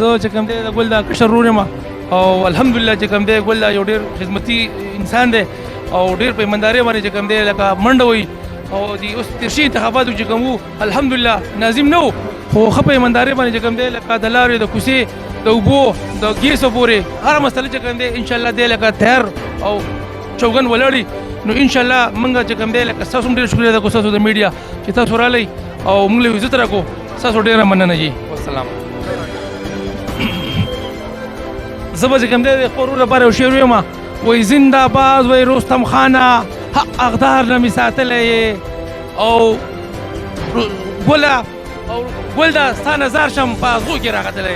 زه چې کوم دی د ګل د کشر ورور یم او الحمدلله چې کوم دی ګل دا یو ډېر خدمتي انسان دی او ډېر په ایماندارۍ باندې چې کوم دی لکه منډه وایي او د اوس تېر شوي انتخاباتو چې کوم وو الحمدلله ناظم نه و خو ښه په ایماندارۍ باندې چې کوم دی لکه د لارې د کوڅې د اوبو د ګیسو پورې هره مسله چې کوم دی انشاءالله دی لکه تیار او چوګن ولاړي نو انشاءالله موږ چې کوم دی لکه ستاسو هم ډېر شکریه ده ستاسو د میډیا چې تاسو راغلی او موږ له عزت راکړو ستاسو ډېره مننه جي والسلام زه به چې کوم دی د خپل ورور لپاره یو شعر ویم وایي زنده باد وایي رستم خانه حق اقدار نه مې ساتلی او ګله او ګل ده ستا نظر شم په ازغو کې راغتلی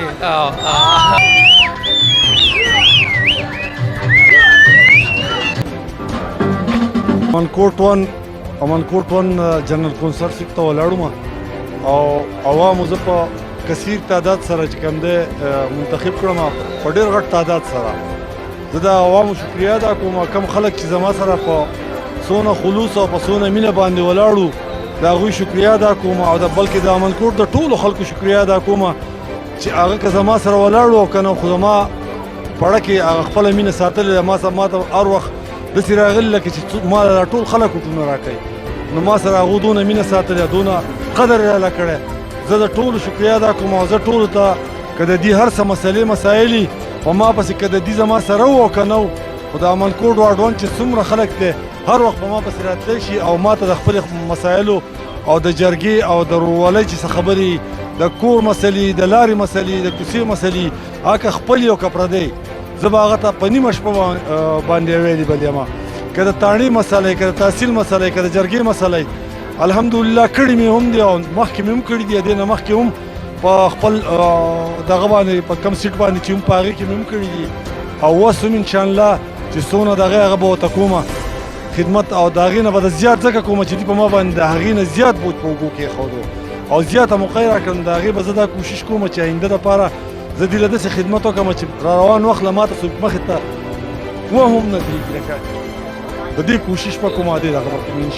امنکوټ ون جنرال کونسل صاحب ته ولاړم او عوامو زه په کثیر تعداد سره چې کوم دی منتخب کړم په ډېر غټ تعداد سره زه د عوامو شکریه ادا کوم کم خلک چې زما سره په څونه خلوص او په څونه مینه باندې ولاړو د هغوی شکریه ادا کوم او بلکې د امنکوټ د ټولو خلکو شکریه ادا کوم چې هغه که زما سره ولاړو او که نه خو زما پړه کې هغه خپله مینه ساتلې ده ما ته هر وخت داسې راغلي لکه چې ما دا ټول خلک حکمونه راکوي نو ما سره هغو دونه مینه ساتلې دونه قدر یې راله کړی زه د ټولو شکریه ادا کوم او زه ټولو ته که د دې هر څه مسایلې په ما پسې که د دې زما سره و او که نه و خو د امنکوټ واډ ون چې څومره خلک دی هر وخت په ما پسې راتلی شي او ما ته د خپلې مسایلو او د جرګې او د ورورولۍ چې څه خبرې د کور مسلې د لارې مسلې د کوڅې مسلې هغه که خپل یو که پردی زه به هغه ته په نیمه شپه باندې ویلې بل یم که د تاڼې مسله که د تحصیل مسله که د جرګې مسله الحمدلله کړي مې هم دي او مخکې مې هم کړي دي دې نه مخکې هم په خپل دغه باندې په کم سیټ باندې چې هم په هغې کې مې هم کړي دي او اوس هم انشاءالله چې څونه د هغې هغه به ورته کومه خدمت او د هغې نه به د زیات ځکه کومه چې دي په ما باندې د هغې نه زیات بوج په اوږو کېښودو او زیاته موقع یې راکړم د هغې به زه دا کوشش کوم چې آینده دپاره زه دې له داسې خدمت وکړم چې را روان وخت له ما ته څوک مخې ته هم نه درېږي لکه د دې کوشش به کوم دې دغه به کوم